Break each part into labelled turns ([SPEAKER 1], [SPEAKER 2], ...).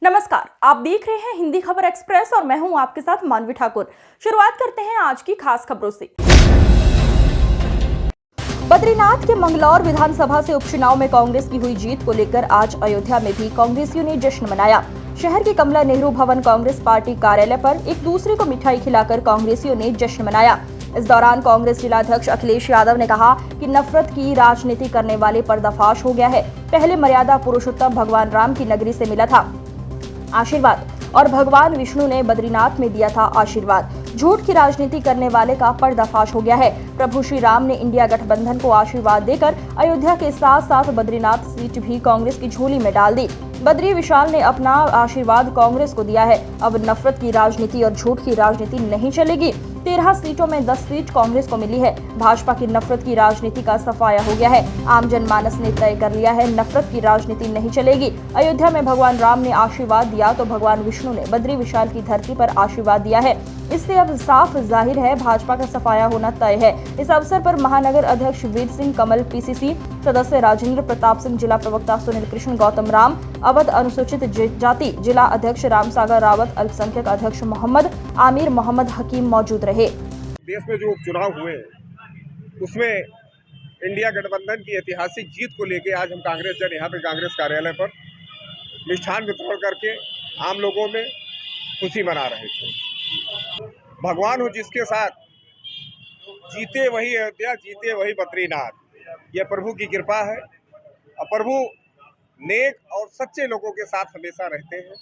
[SPEAKER 1] नमस्कार, आप देख रहे हैं हिंदी खबर एक्सप्रेस और मैं हूं आपके साथ मानवी ठाकुर। शुरुआत करते हैं आज की खास खबरों से। बद्रीनाथ के मंगलौर विधानसभा से उपचुनाव में कांग्रेस की हुई जीत को लेकर आज अयोध्या में भी कांग्रेसियों ने जश्न मनाया। शहर के कमला नेहरू भवन कांग्रेस पार्टी कार्यालय पर एक दूसरे को मिठाई खिलाकर कांग्रेसियों ने जश्न मनाया। इस दौरान कांग्रेस जिलाध्यक्ष अखिलेश यादव ने कहा कि नफरत की राजनीति करने वाले पर्दाफाश हो गया है। पहले मर्यादा पुरुषोत्तम भगवान राम की नगरी से मिला था आशीर्वाद और भगवान विष्णु ने बद्रीनाथ में दिया था आशीर्वाद। झूठ की राजनीति करने वाले का पर्दाफाश हो गया है। प्रभु श्री राम ने इंडिया गठबंधन को आशीर्वाद देकर अयोध्या के साथ साथ बद्रीनाथ सीट भी कांग्रेस की झोली में डाल दी। बद्री विशाल ने अपना आशीर्वाद कांग्रेस को दिया है। अब नफरत की राजनीति और झूठ की राजनीति नहीं चलेगी। 13 सीटों में 10 सीट कांग्रेस को मिली है। भाजपा की नफरत की राजनीति का सफाया हो गया है। आम जनमानस ने तय कर लिया है, नफरत की राजनीति नहीं चलेगी। अयोध्या में भगवान राम ने आशीर्वाद दिया तो भगवान विष्णु ने बद्री विशाल की धरती पर आशीर्वाद दिया है। इससे अब साफ जाहिर है भाजपा का सफाया होना तय है। इस अवसर पर महानगर अध्यक्ष वीर सिंह कमल, पीसीसी सदस्य राजेंद्र प्रताप सिंह, जिला प्रवक्ता सुनील कृष्ण, गौतम राम, अवध अनुसूचित जाति जिला अध्यक्ष रामसागर रावत, अल्पसंख्यक अध्यक्ष मोहम्मद आमिर, मोहम्मद हकीम मौजूद रहे।
[SPEAKER 2] देश में जो उपचुनाव हुए उसमें इंडिया गठबंधन की ऐतिहासिक जीत को लेकर आज हम कांग्रेस जन यहाँ पे कांग्रेस कार्यालय पर मिष्ठान वितरण करके आम लोगों में खुशी मना रहे थे। भगवान हो जिसके साथ, जीते वही अयोध्या, जीते वही बद्रीनाथ, यह प्रभु की कृपा है। और प्रभु नेक और सच्चे लोगों के साथ हमेशा रहते हैं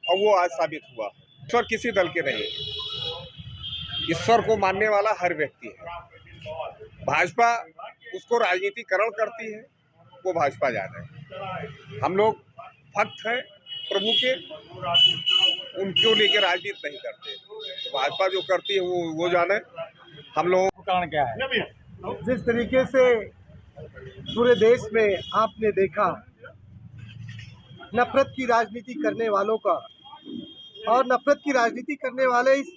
[SPEAKER 2] और वो आज साबित हुआ। ईश्वर किसी दल के नहीं, ईश्वर को मानने वाला हर व्यक्ति है। भाजपा उसको राजनीतिकरण करती है, वो भाजपा जाने। हम लोग भक्त हैं प्रभु के, उनको लेके राजनीति नहीं करते। तो भाजपा जो करती है वो जाने। हम लोगों का कारण क्या है?
[SPEAKER 3] जिस तरीके से पूरे देश में आपने देखा नफरत की राजनीति करने वालों का, और नफरत की राजनीति करने वाले इस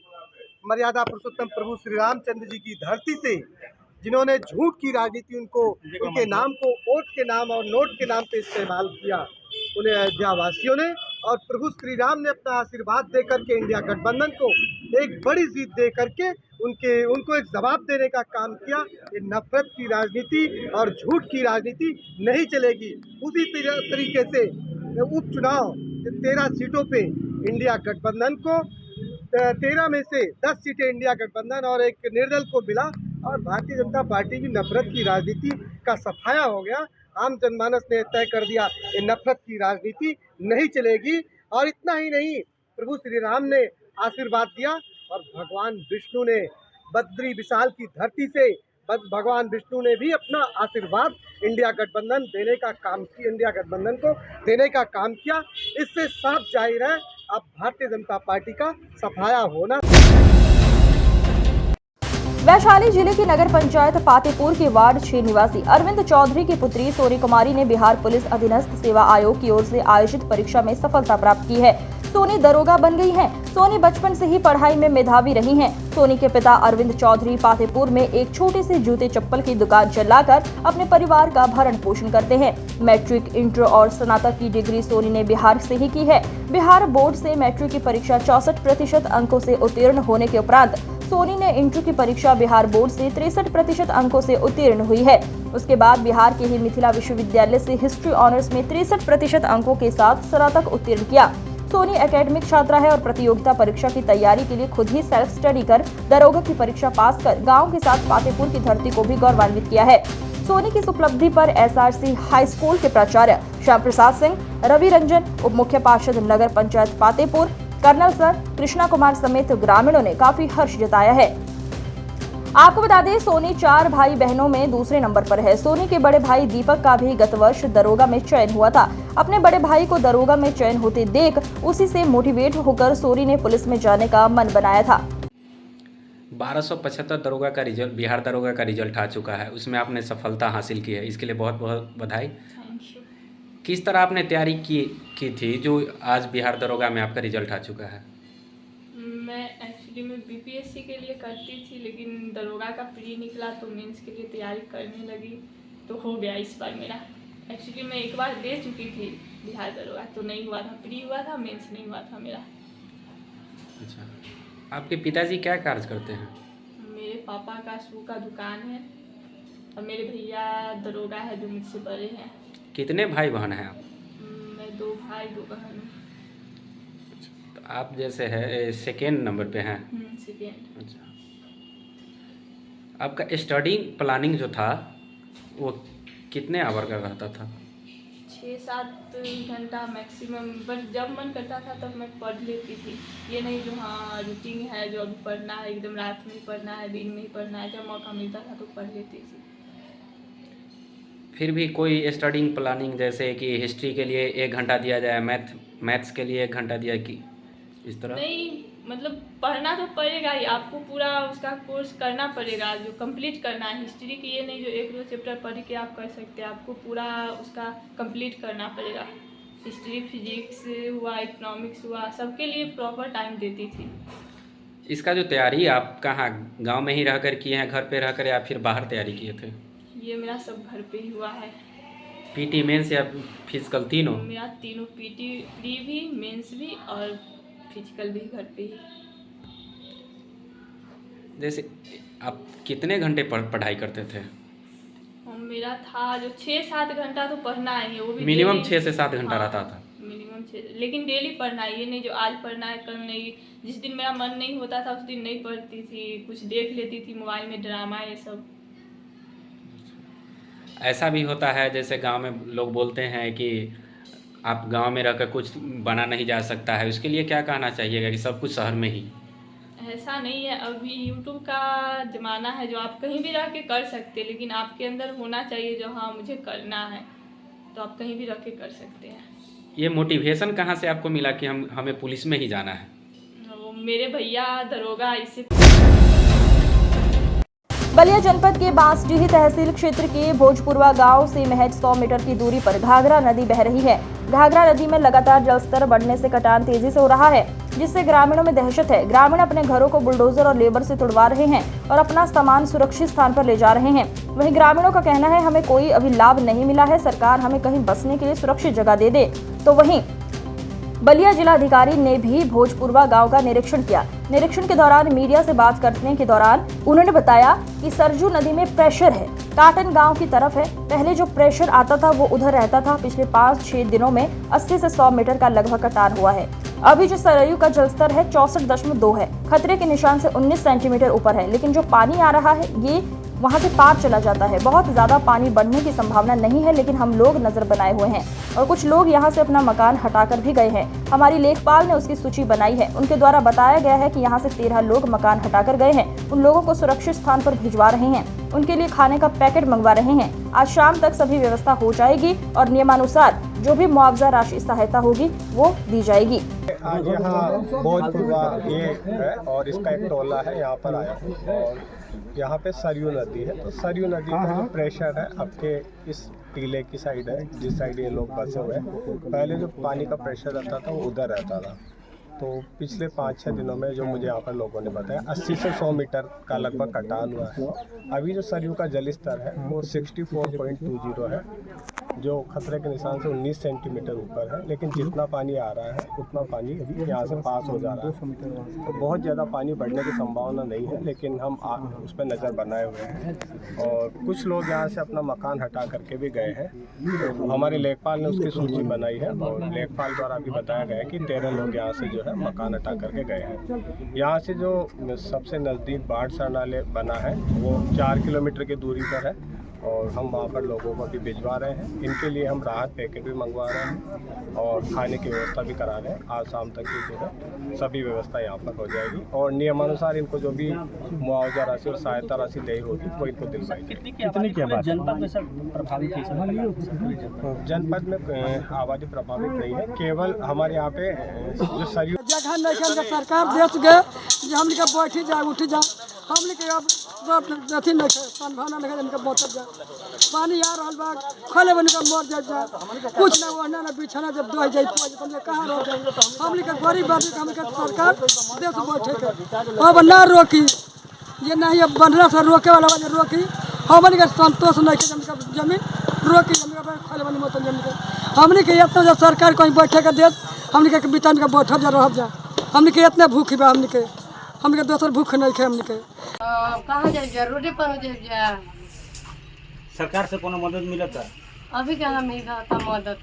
[SPEAKER 3] मर्यादा पुरुषोत्तम प्रभु श्री रामचंद्र जी की धरती से, जिन्होंने झूठ की राजनीति उनके नाम को वोट के नाम और नोट के नाम पे इस्तेमाल किया, उन्हें अयोध्या वासियों ने और प्रभु श्री राम ने अपना आशीर्वाद दे करके इंडिया गठबंधन को एक बड़ी जीत दे करके उनको एक जवाब देने का काम किया। ये नफरत की राजनीति और झूठ की राजनीति नहीं चलेगी। उसी तरीके से उपचुनाव 13 सीटों पे इंडिया गठबंधन को 13 में से 10 सीटें इंडिया गठबंधन और एक निर्दल को मिला और भारतीय जनता पार्टी की नफरत की राजनीति का सफाया हो गया। आम जनमानस ने तय कर दिया ये नफरत की राजनीति नहीं चलेगी। और इतना ही नहीं, प्रभु श्री राम ने आशीर्वाद दिया और भगवान विष्णु ने बद्री विशाल की धरती से भगवान विष्णु ने भी अपना आशीर्वाद इंडिया गठबंधन को देने का काम किया। इससे साफ जाहिर है अब भारतीय जनता पार्टी का सफाया होना।
[SPEAKER 1] वैशाली जिले की नगर पंचायत पातेपुर के वार्ड 6 निवासी अरविंद चौधरी की पुत्री सोनी कुमारी ने बिहार पुलिस अधीनस्थ सेवा आयोग की ओर से आयोजित परीक्षा में सफलता प्राप्त की है। सोनी दरोगा बन गई हैं। सोनी बचपन से ही पढ़ाई में मेधावी रही हैं। सोनी के पिता अरविंद चौधरी पातेपुर में एक छोटे से जूते चप्पल की दुकान चलाकर अपने परिवार का भरण पोषण करते हैं। मैट्रिक, इंटर और स्नातक की डिग्री सोनी ने बिहार से ही की है। बिहार बोर्ड से मैट्रिक की परीक्षा 64% अंकों से उत्तीर्ण होने के उपरांत सोनी ने इंटर की परीक्षा बिहार बोर्ड से 63% अंकों से उत्तीर्ण हुई है। उसके बाद बिहार के ही मिथिला विश्वविद्यालय से हिस्ट्री ऑनर्स में 63% अंकों के साथ स्नातक उत्तीर्ण किया। सोनी एकेडमिक छात्रा है और प्रतियोगिता परीक्षा की तैयारी के लिए खुद ही सेल्फ स्टडी कर दरोगा की परीक्षा पास कर गांव के साथ पातेपुर की धरती को भी गौरवान्वित किया है। सोनी की इस उपलब्धि पर एसआरसी हाई स्कूल के प्राचार्य श्याम प्रसाद सिंह, रवि रंजन, उप मुख्य पार्षद नगर पंचायत पातेपुर, कर्नल सर, कृष्णा कुमार समेत ग्रामीणों ने काफी हर्ष जताया है। आपको बता दें, सोनी 4 भाई बहनों में दूसरे नंबर पर है। सोनी के बड़े भाई दीपक का भी गत वर्ष दरोगा में चयन हुआ था। अपने बड़े भाई को दरोगा में चयन होते देख उसी से मोटिवेट होकर सोनी ने पुलिस में जाने का मन बनाया था।
[SPEAKER 4] 1275 दरोगा का रिजल्ट, बिहार दरोगा का रिजल्ट आ चुका है। उसमें आपने सफलता हासिल की है, इसके लिए बहुत बहुत बधाई। किस तरह आपने तैयारी की थी जो आज बिहार दरोगा में आपका रिजल्ट आ चुका है?
[SPEAKER 5] मैं एक्चुअली में बीपीएससी के लिए करती थी, लेकिन दरोगा का प्री निकला तो मेंस के लिए तैयारी करने लगी तो हो गया इस बार मेरा। एक्चुअली मैं एक बार दे चुकी थी बिहार दरोगा, तो नहीं हुआ था, प्री हुआ था, मेंस नहीं हुआ था मेरा।
[SPEAKER 4] अच्छा, आपके पिताजी क्या कार्य करते हैं?
[SPEAKER 5] मेरे पापा का शू का दुकान है और मेरे भैया दरोगा है जो मुझसे बड़े हैं।
[SPEAKER 4] कितने भाई बहन हैं आप?
[SPEAKER 5] मैं 2 भाई 2 बहन हूँ।
[SPEAKER 4] तो आप जैसे है सेकेंड नंबर पे हैं।
[SPEAKER 5] सेकेंड।
[SPEAKER 4] अच्छा, आपका स्टडी प्लानिंग जो था वो कितने आवर का रहता था?
[SPEAKER 5] 6-7 घंटा मैक्सिमम, बट जब मन करता था तब मैं पढ़ लेती थी। ये नहीं जो हाँ रूटीन है जो अभी पढ़ना है, एकदम रात में ही पढ़ना है, दिन में ही पढ़ना है, जब मौका मिलता था तो पढ़ लेती थी।
[SPEAKER 4] फिर भी कोई स्टडिंग प्लानिंग जैसे कि हिस्ट्री के लिए 1 घंटा दिया जाए, मैथ्स के लिए 1 घंटा दिया कि इस तरह?
[SPEAKER 5] नहीं, मतलब पढ़ना तो पड़ेगा ही, आपको पूरा उसका कोर्स करना पड़ेगा जो कंप्लीट करना है। हिस्ट्री की ये नहीं जो 1-2 चैप्टर पढ़ के आप कर सकते हैं, आपको पूरा उसका कंप्लीट करना पड़ेगा। हिस्ट्री, फिजिक्स हुआ, इकोनॉमिक्स हुआ, सबके लिए प्रॉपर टाइम देती थी।
[SPEAKER 4] इसका जो तैयारी आप कहाँ गांव में ही रहकर किए हैं, घर पे रहकर, या फिर बाहर तैयारी किए थे?
[SPEAKER 5] ये मेरा सब घर पे ही हुआ है।
[SPEAKER 4] पीटी, मेंस या फिजिकल तीनों?
[SPEAKER 5] मेरा तीनों, पीटी, प्री भी, मेंस भी और फिजिकल भी घर पे ही।
[SPEAKER 4] जैसे आप कितने घंटे पढ़ाई करते थे?
[SPEAKER 5] मेरा था जो 6-7 घंटा तो पढ़ना ही है, वो भी
[SPEAKER 4] मिनिमम
[SPEAKER 5] डेली।
[SPEAKER 4] 6 से 7 घंटा
[SPEAKER 5] हाँ,
[SPEAKER 4] रहता था?
[SPEAKER 5] मिनिमम 6, लेकिन डेली पढ़ना है, ये नहीं जो आज पढ़ना है कल नहीं। जिस दिन मेरा मन नहीं होता था उस दिन नहीं पढ़ती थी, कुछ देख लेती थी मोबाइल में, ड्रामा ये सब।
[SPEAKER 4] ऐसा भी होता है जैसे गांव में लोग बोलते हैं कि आप गांव में रहकर कुछ बना नहीं जा सकता है, उसके लिए क्या कहना चाहिएगा कि सब कुछ शहर में ही?
[SPEAKER 5] ऐसा नहीं है, अभी यूट्यूब का ज़माना है जो आप कहीं भी रह के कर सकते हैं, लेकिन आपके अंदर होना चाहिए जो हाँ मुझे करना है, तो आप कहीं भी रह के कर सकते हैं।
[SPEAKER 4] ये मोटिवेशन कहाँ से आपको मिला कि हमें पुलिस में ही जाना है?
[SPEAKER 5] वो मेरे भैया दरोगा, इससे
[SPEAKER 1] बलिया जनपद के बांसडीह तहसील क्षेत्र के भोजपुरवा गांव से महज 100 मीटर की दूरी पर घाघरा नदी बह रही है। घाघरा नदी में लगातार जलस्तर बढ़ने से कटान तेजी से हो रहा है, जिससे ग्रामीणों में दहशत है। ग्रामीण अपने घरों को बुलडोजर और लेबर से तुड़वा रहे हैं और अपना सामान सुरक्षित स्थान पर ले जा रहे हैं। वहीं ग्रामीणों का कहना है हमें कोई अभी लाभ नहीं मिला है, सरकार हमें कहीं बसने के लिए सुरक्षित जगह दे दे। तो वहीं बलिया जिलाधिकारी ने भी भोजपुरवा गांव का निरीक्षण किया। निरीक्षण के दौरान मीडिया से बात करने के दौरान उन्होंने बताया कि सरजू नदी में प्रेशर है, काटन गांव की तरफ है। पहले जो प्रेशर आता था वो उधर रहता था। पिछले 5-6 दिनों में 80 से 100 मीटर का लगभग कटान हुआ है। अभी जो सरयू का जलस्तर है 64.2 है, खतरे के निशान से 19 सेंटीमीटर ऊपर है, लेकिन जो पानी आ रहा है ये वहां से पार चला जाता है। बहुत ज्यादा पानी बढ़ने की संभावना नहीं है, लेकिन हम लोग नजर बनाए हुए हैं और कुछ लोग यहां से अपना मकान हटाकर भी गए हैं। हमारी लेखपाल ने उसकी सूची बनाई है। उनके द्वारा बताया गया है कि यहां से 13 लोग मकान हटाकर गए हैं। उन लोगों को सुरक्षित स्थान पर भिजवा रहे हैं, उनके लिए खाने का पैकेट मंगवा रहे हैं। आज शाम तक सभी व्यवस्था हो जाएगी और नियमानुसार जो भी मुआवजा राशि सहायता होगी वो दी जाएगी।
[SPEAKER 6] आज यहाँ भोजपुरवा ये है और इसका एक टोला है, यहाँ पर आया हूँ और यहाँ पे सरयू नदी है। तो सरयू नदी का जो प्रेशर है आपके इस टीले की साइड है, जिस साइड ये लोग बसे हुए हैं। पहले जो पानी का प्रेशर रहता था वो उधर रहता था। तो पिछले 5-6 दिनों में जो मुझे यहाँ पर लोगों ने बताया 80 से 100 मीटर का लगभग कटान हुआ है। अभी जो सरयू का जल स्तर है वो 64.20 है, जो खतरे के निशान से 19 सेंटीमीटर ऊपर है। लेकिन जितना पानी आ रहा है उतना पानी अभी यहाँ से पास हो जा रहा है। तो बहुत ज़्यादा पानी बढ़ने की संभावना नहीं है, लेकिन हम उस पर नज़र बनाए हुए हैं और कुछ लोग यहाँ से अपना मकान हटा करके भी गए हैं। तो हमारे लेखपाल ने उसकी सूची बनाई है और लेखपाल द्वारा भी बताया गया है कि 13 लोग यहाँ से जो है मकान हटा करके गए हैं। यहाँ से जो सबसे नज़दीक बाढ़ शरणालय बना है वो 4 किलोमीटर की दूरी पर है और हम वहाँ पर लोगों को भी भिजवा रहे हैं। इनके लिए हम राहत पैकेट भी मंगवा रहे हैं और खाने की व्यवस्था भी करा रहे हैं। आज शाम तक ही जो है सभी व्यवस्था यहाँ पर हो जाएगी और नियमानुसार इनको जो भी मुआवजा राशि और सहायता राशि देनी होगी वो इनको दिलवाई जाएगी।
[SPEAKER 7] जनपद में सर प्रभावित
[SPEAKER 6] जनपद में आबादी प्रभावित नहीं है, केवल हमारे यहाँ पे जो सरयू
[SPEAKER 8] जगह नहीं सरकार देश गए जो हम लोग बैठी जाए उठ जाए, हम लोग अब अथी नहीं संभावना नहीं इनका बचत जाए। पानी आ रहा बा खोले बन का मर जाए, कुछ ना ओढ़ना ना बिछाना जब दो जाए तो हम कहाँ रह जाए। हम लोग गरीब आदमी हम सरकार देश बैठे के अब ना रोकी, ये नहीं अब बनला से रोके वाला रोकी। हम लोग संतोष नहीं के जमीन रोकी खाले बनी मत हमने के इतना जब सरकार कहीं बैठे के दे हमने के बितान के बैठब जा रह जा हमने के इतना भूख बा हमने के दोसर भूख नहीं खे हमने के
[SPEAKER 9] कहाँ जाए जरूरी पर जा
[SPEAKER 7] सरकार से कोनो मदद मिलता?
[SPEAKER 9] अभी कहाँ मिल रहा था मदद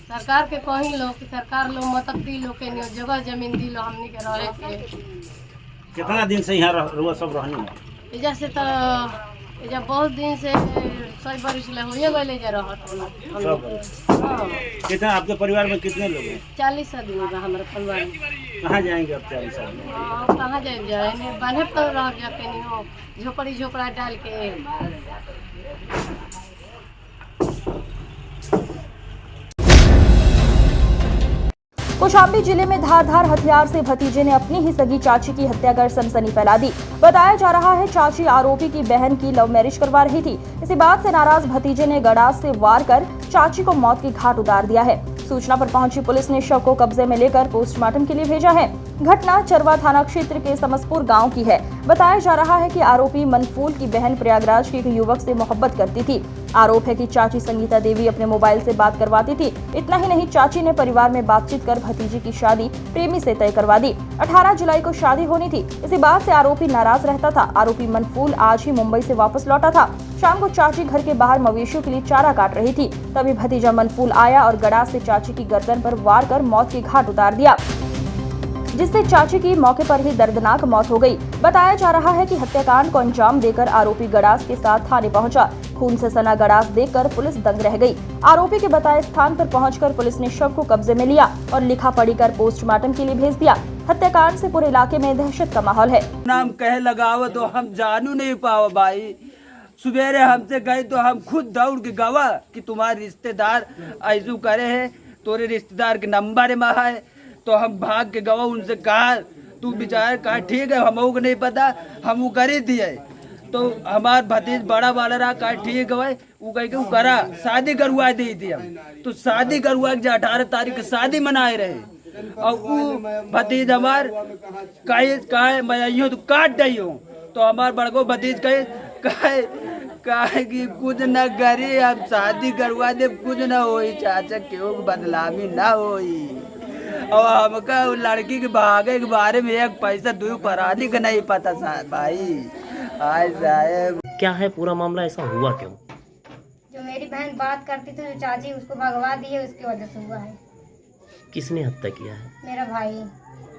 [SPEAKER 9] सरकार के कहीं लो कि सरकार लो मदद दी लो के जगह जमीन दी लो हमने के रहे के।
[SPEAKER 7] कितना दिन से यहाँ रुआ सब रहनी है?
[SPEAKER 9] इजा से तो इजा बहुत दिन से 100 बरिस ले होइए गए जा रहा था।
[SPEAKER 7] कितना आपके परिवार में कितने लोग हैं?
[SPEAKER 9] 40 आदमी बा हमारे परिवार में।
[SPEAKER 7] कहाँ जाएंगे अब 40 आदमी?
[SPEAKER 9] कहाँ जाए बांधे पर रह जाते नहीं हो झोपड़ी झोपड़ा डाल के।
[SPEAKER 1] कौशाम्बी जिले में धारदार हथियार से भतीजे ने अपनी ही सगी चाची की हत्या कर सनसनी फैला दी। बताया जा रहा है चाची आरोपी की बहन की लव मैरिज करवा रही थी। इसी बात से नाराज भतीजे ने गड़ास से वार कर चाची को मौत की घाट उतार दिया है। सूचना पर पहुंची पुलिस ने शव को कब्जे में लेकर पोस्टमार्टम के लिए भेजा है। घटना चरवा थाना क्षेत्र के समसपुर गांव की है। बताया जा रहा है कि आरोपी मनफूल की बहन प्रयागराज के एक युवक से मोहब्बत करती थी। आरोप है कि चाची संगीता देवी अपने मोबाइल से बात करवाती थी। इतना ही नहीं, चाची ने परिवार में बातचीत कर भतीजी की शादी प्रेमी से तय करवा दी। 18 जुलाई को शादी होनी थी। इसी बात से आरोपी नाराज रहता था। आरोपी मनफूल आज ही मुंबई से वापस लौटा था। शाम को चाची घर के बाहर मवेशियों के लिए चारा काट रही थी। तभी भतीजा मनफूल आया और गड़ास से चाची की गर्दन पर वार कर मौत की घाट उतार दिया, जिससे चाची की मौके पर ही दर्दनाक मौत हो गई। बताया जा रहा है कि हत्याकांड को अंजाम देकर आरोपी गड़ास के साथ थाने पहुंचा। खून से सना गड़ास देखकर पुलिस दंग रह गई। आरोपी के बताए स्थान पर पहुंचकर पुलिस ने शव को कब्जे में लिया और लिखा पढ़ी कर पोस्टमार्टम के लिए भेज दिया। हत्याकांड से पूरे इलाके में दहशत का माहौल है।
[SPEAKER 10] नाम कहे लगाओ तो हम जानू नहीं पाओ भाई। सुबेरे हमसे गए तो हम खुद दौड़ के गवा कि तुम्हारे रिश्तेदार ऐसू करे है, तोरे रिश्तेदार के नंबर में है। तो हम भाग के गवा, उनसे कहा तू बेचार कहा ठीक है हमको को नहीं पता हम करे दिए। तो हमार भतीज बड़ा वाला रहा कहा ठीक है वो कह के करा शादी करवा दी थी हम। तो शादी करवा के 18 तारीख की शादी मनाए रहे और वो भतीज हमार कहे मैं आई हूँ तो काट दी हूँ। तो हमार बड़को भतीज कहे कि कुछ न करे अब शादी करवा दे कुछ न हो चाचा क्यों बदलामी ना हो। और हमका लड़की के भागे के बारे में एक पैसा दो परानी का नहीं पता भाई। आज साहब
[SPEAKER 11] क्या है पूरा मामला, ऐसा हुआ क्यों?
[SPEAKER 12] जो मेरी बहन बात करती थी जो चाची उसको भगवा दी है उसकी वजह से हुआ है।
[SPEAKER 11] किसने हत्या किया है?
[SPEAKER 12] मेरा भाई।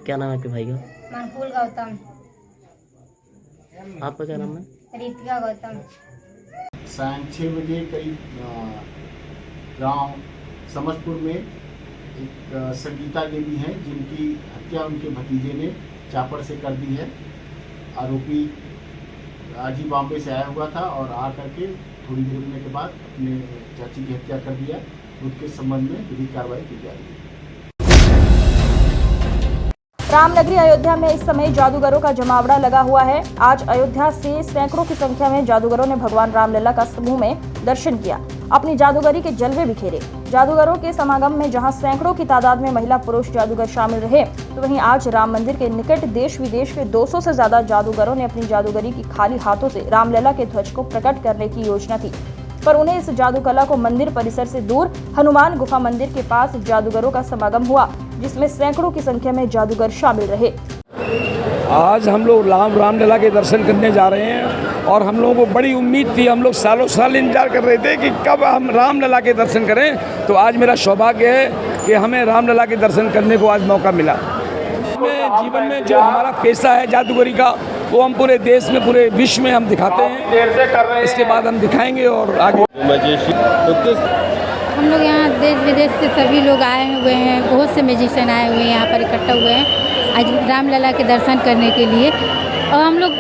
[SPEAKER 11] क्या नाम है आपके भाई का?
[SPEAKER 12] मनफूल गौतम।
[SPEAKER 11] आपका क्या नाम है?
[SPEAKER 12] रितिका गौतम।
[SPEAKER 13] सायं 6 बजे करीब गांव समसपुर में एक संगीता देवी हैं जिनकी हत्या उनके भतीजे ने चापड़ से कर दी है। आरोपी आज ही बॉम्बे से आया हुआ था और आ करके थोड़ी देर रुकने के बाद अपने चाची की हत्या कर दिया। उसके संबंध में विधिक कार्रवाई की जा रही है।
[SPEAKER 1] रामनगरी अयोध्या में इस समय जादूगरों का जमावड़ा लगा हुआ है। आज अयोध्या से सैकड़ों की संख्या में जादूगरों ने भगवान रामलला का समूह में दर्शन किया, अपनी जादूगरी के जलवे बिखेरे। जादूगरों के समागम में जहां सैकड़ों की तादाद में महिला पुरुष जादूगर शामिल रहे, तो वहीं आज राम मंदिर के निकट देश विदेश के 200 से ज्यादा जादूगरों ने अपनी जादूगरी की खाली हाथों से रामलला के ध्वज को प्रकट करने की योजना थी, पर उन्हें इस जादू कला को मंदिर परिसर से दूर हनुमान गुफा मंदिर के पास जादूगरों का समागम हुआ, जिसमें सैकड़ों की संख्या में जादूगर शामिल रहे।
[SPEAKER 14] आज हम लोग रामलला के दर्शन करने जा रहे हैं और हम लोगों को बड़ी उम्मीद थी। हम लोग सालों साल इंतजार कर रहे थे कि कब हम रामलला के दर्शन करें। तो आज मेरा सौभाग्य है कि हमें रामलला के दर्शन करने को आज मौका मिला। जीवन में जो हमारा पेशा है जादूगरी का, वो हम पूरे देश में पूरे विश्व में हम दिखाते हैं। इसके बाद हम दिखाएंगे और आगे।
[SPEAKER 12] हम लोग यहाँ देश विदेश से सभी लोग आए हुए हैं, बहुत से म्यूजिशियन आए हुए हैं, यहाँ पर इकट्ठा हुए हैं आज रामलला के दर्शन करने के लिए। और हम लोग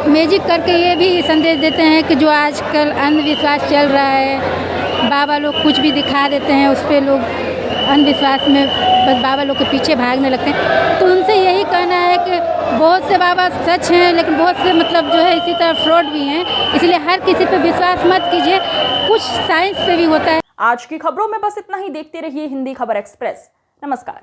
[SPEAKER 12] मैजिक करके ये भी संदेश देते हैं कि जो आजकल अंधविश्वास चल रहा है, बाबा लोग कुछ भी दिखा देते हैं, उस पर लोग अंधविश्वास में बस बाबा लोग के पीछे भागने लगते हैं। तो उनसे यही कहना है कि बहुत से बाबा सच हैं, लेकिन बहुत से मतलब जो है इसी तरह फ्रॉड भी हैं, इसलिए हर किसी पे विश्वास मत कीजिए, कुछ साइंस पे भी होता है।
[SPEAKER 1] आज की खबरों में बस इतना ही। देखते रहिए हिंदी खबर एक्सप्रेस। नमस्कार।